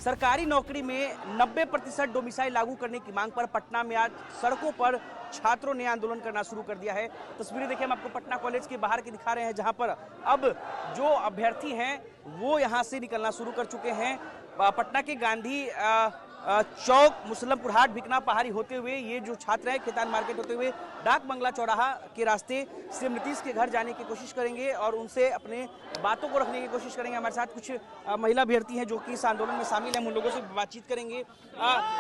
सरकारी नौकरी में 90% डोमिसाइल लागू करने की मांग पर पटना में आज सड़कों पर छात्रों ने आंदोलन करना शुरू कर दिया है। तस्वीरें देखिए, हम आपको पटना कॉलेज के बाहर की दिखा रहे हैं, जहां पर अब जो अभ्यर्थी हैं वो यहां से निकलना शुरू कर चुके हैं। पटना के गांधी चौक, मुसल्लमपुर हाट, भिकना पहाड़ी होते हुए ये जो छात्र है खेतान मार्केट होते हुए डाक बंगला चौराहा के रास्ते सीएम नीतीश के घर जाने की कोशिश करेंगे और उनसे अपने बातों को रखने की कोशिश करेंगे। हमारे साथ कुछ महिला अभ्यर्थी हैं जो कि इस आंदोलन में शामिल हैं, उन लोगों से बातचीत करेंगे।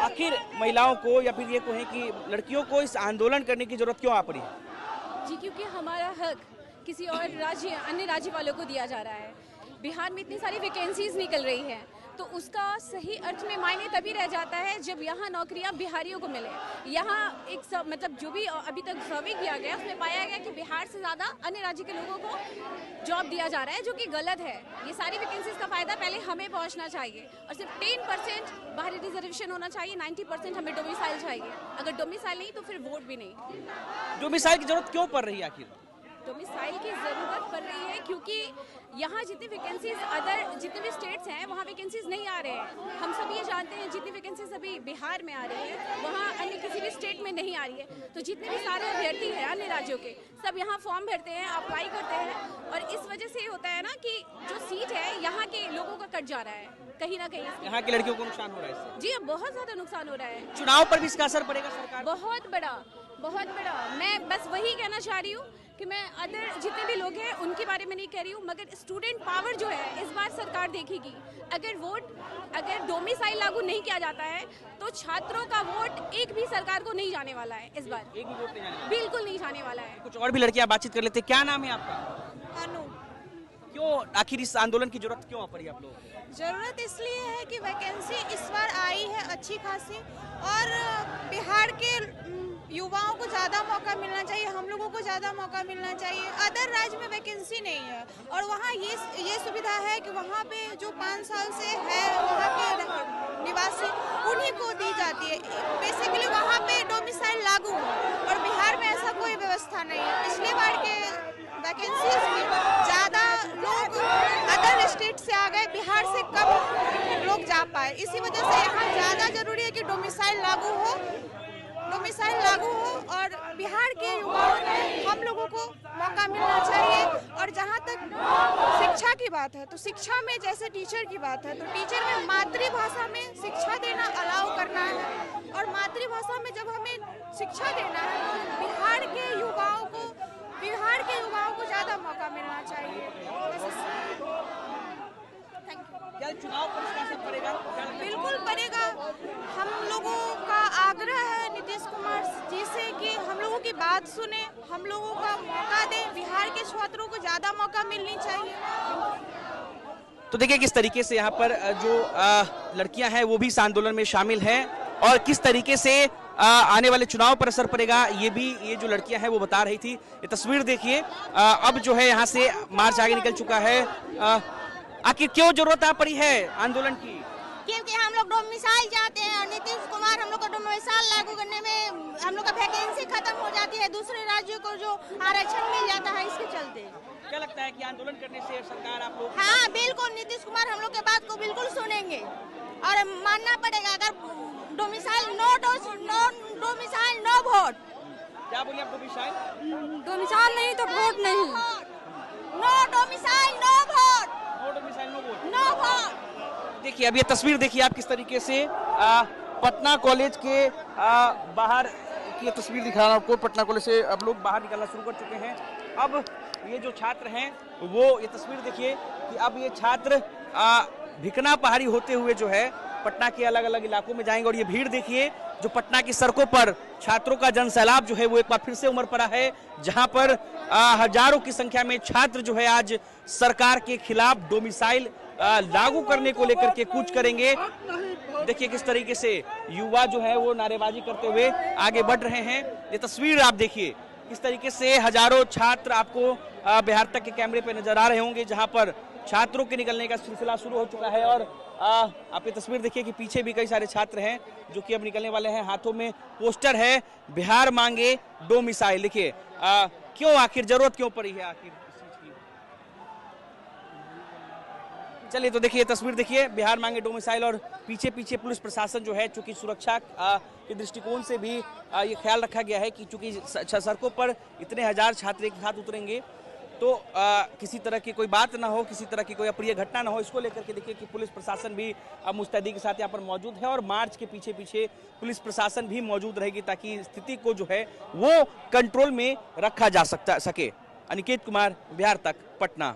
आखिर महिलाओं को या फिर ये कहें कि लड़कियों को इस आंदोलन करने की जरूरत क्यों आ पड़ी है? जी, क्योंकि हमारा हक किसी और राज्य, अन्य राज्य वालों को दिया जा रहा है। बिहार में इतनी सारी वैकेंसीज निकल रही हैं, तो उसका सही अर्थ में मायने तभी रह जाता है जब यहाँ नौकरियाँ बिहारियों को मिले। यहाँ एक मतलब जो भी अभी तक सर्वे किया गया उसमें पाया गया कि बिहार से ज़्यादा अन्य राज्य के लोगों को जॉब दिया जा रहा है, जो कि गलत है। ये सारी वैकेंसीज का फायदा पहले हमें पहुँचना चाहिए और सिर्फ 10% बाहरी रिजर्वेशन होना चाहिए, 90% हमें डोमिसाइल चाहिए। अगर डोमिसाइल नहीं तो फिर वोट भी नहीं। डोमिसाइल की जरूरत क्यों पड़ रही है? आखिर डोमिसाइल की ज़रूरत पड़ रही है क्योंकि यहाँ जितनी वैकेंसीज अदर जितने भी स्टेट्स हैं वहाँ वैकेंसीज नहीं आ रहे हैं। हम सब ये जानते हैं जितनी वैकेंसीज अभी बिहार में आ रही है वहाँ अन्य किसी भी स्टेट में नहीं आ रही है। तो जितने भी सारे अभ्यर्थी हैं अन्य राज्यों के, सब यहाँ फॉर्म भरते हैं, अप्लाई करते हैं और इस वजह से होता है ना कि जो सीट है यहाँ के लोगों का कट जा रहा है कहीं ना कहीं। यहाँ की लड़कियों को नुकसान हो रहा है इससे? जी, बहुत ज़्यादा नुकसान हो रहा है। चुनाव पर भी इसका असर पड़ेगा सरकार? बहुत बड़ा। मैं बस वही कहना चाह रही हूँ कि मैं अदर जितने भी लोग हैं उनके बारे में नहीं कह रही हूँ, मगर स्टूडेंट पावर जो है इस बार सरकार देखेगी। अगर डोमिसाइल लागू नहीं किया जाता है तो छात्रों का वोट एक भी सरकार को नहीं जाने वाला है इस बार। एक भी वोट नहीं जाने वाला? बिल्कुल नहीं जाने वाला है। कुछ और भी लड़कियां बातचीत कर लेते हैं। क्या नाम है आपका? अनु। क्यों आखिर इस आंदोलन की जरूरत क्यों पड़ी आप लोगों को? जरूरत इसलिए है कि वैकेंसी इस बार आई है अच्छी खासी और बिहार के युवाओं को ज़्यादा मौका मिलना चाहिए, हम लोगों को ज़्यादा मौका मिलना चाहिए। अदर राज्य में वैकेंसी नहीं है और वहाँ ये सुविधा है कि वहाँ पे जो 5 साल से है वहाँ के निवासी उन्हीं को दी जाती है। बेसिकली वहाँ पे डोमिसाइल लागू है और बिहार में ऐसा कोई व्यवस्था नहीं है। पिछले बार के वैकेंसीज में ज़्यादा लोग अदर स्टेट से आ गए, बिहार से कम लोग जा पाए। इसी वजह से यहाँ ज़्यादा जरूरी है कि डोमिसाइल लागू हो और बिहार के युवाओं को, हम लोगों को मौका मिलना चाहिए। और जहाँ तक शिक्षा की बात है तो शिक्षा में जैसे टीचर की बात है तो टीचर में मातृभाषा में शिक्षा देना अलाउ करना है और मातृभाषा में जब हमें शिक्षा देना है बिहार के युवाओं को ज़्यादा मौका मिलना चाहिए। क्या चुनाव पर इसका असर पड़ेगा? बिल्कुल पड़ेगा। हम लोगों का आग्रह है नीतीश कुमार जी से कि हम लोगों की बात सुने, हम लोगों का मौका दें। बिहार के छात्रों को ज़्यादा मौका मिलनी चाहिए। तो देखिए किस तरीके से यहाँ पर जो लड़कियां हैं वो भी इस आंदोलन में शामिल हैं और किस तरीके से आने वाले चुनाव पर असर पड़ेगा ये जो लड़कियां हैं वो बता रही थी। ये तस्वीर देखिए, अब जो है यहाँ से मार्च आगे निकल चुका है। आखिर क्यों जरूरत आ पड़ी है आंदोलन की? क्योंकि हम लोग डोमिसाइल चाहते हैं और नीतीश कुमार हम लोग का डोमिसाइल लागू करने में हम लोग का वैकेंसी खत्म हो जाती है, दूसरे राज्यों को जो आरक्षण मिल जाता है, इसके चलते। क्या लगता है कि आंदोलन करने से सरकार आप लोग? हाँ बिल्कुल, नीतीश कुमार हम लोग के बात को बिल्कुल सुनेंगे और मानना पड़ेगा। अगर डोमिसाइल नो वोट। क्या बोलिए आप? डोमिसाइल नहीं तो वोट नहीं। No domicile no vote. No vote. देखिए अब ये तस्वीर देखिए आप किस तरीके से पटना कॉलेज के बाहर की तस्वीर दिखा रहा हूं आपको। पटना कॉलेज से अब लोग बाहर निकलना शुरू कर चुके हैं। अब ये जो छात्र हैं वो ये तस्वीर देखिए कि अब ये छात्र भिकना पहाड़ी होते हुए जो है पटना के अलग अलग इलाकों में जाएंगे और ये भीड़ देखिए जो पटना की सड़कों पर छात्रों का जनसैलाब जो है वो एक बार फिर से उमड़ पड़ा है, जहां पर हजारों की संख्या में छात्र जो है आज सरकार के खिलाफ डोमिसाइल लागू करने को लेकर के कूच करेंगे। देखिए किस तरीके से युवा जो है वो नारेबाजी करते हुए आगे बढ़ रहे हैं। ये तस्वीर आप देखिए किस तरीके से हजारों छात्र आपको बिहार तक के कैमरे पे नजर आ रहे होंगे, जहां पर छात्रों के निकलने का सिलसिला शुरू हो चुका है। और आप ये तस्वीर देखिए कि पीछे भी कई सारे छात्र हैं जो कि अब निकलने वाले हैं। हाथों में पोस्टर है, बिहार मांगे डोमिसाइल। देखिए क्यों आखिर जरूरत क्यों पड़ी है आखिर इस चीज की? चलिए तो देखिए तस्वीर देखिए, बिहार मांगे डोमिसाइल और पीछे पीछे पुलिस प्रशासन जो है, चूंकि सुरक्षा के दृष्टिकोण से भी ये ख्याल रखा गया है कि चूंकि सड़कों पर इतने हजार छात्र एक साथ उतरेंगे तो किसी तरह की कोई बात ना हो, किसी तरह की कोई अप्रिय घटना ना हो, इसको लेकर के देखिए कि पुलिस प्रशासन भी मुस्तैदी के साथ यहाँ पर मौजूद है और मार्च के पीछे पीछे पुलिस प्रशासन भी मौजूद रहेगी ताकि स्थिति को जो है वो कंट्रोल में रखा जा सके। अनिकेत कुमार, बिहार तक, पटना।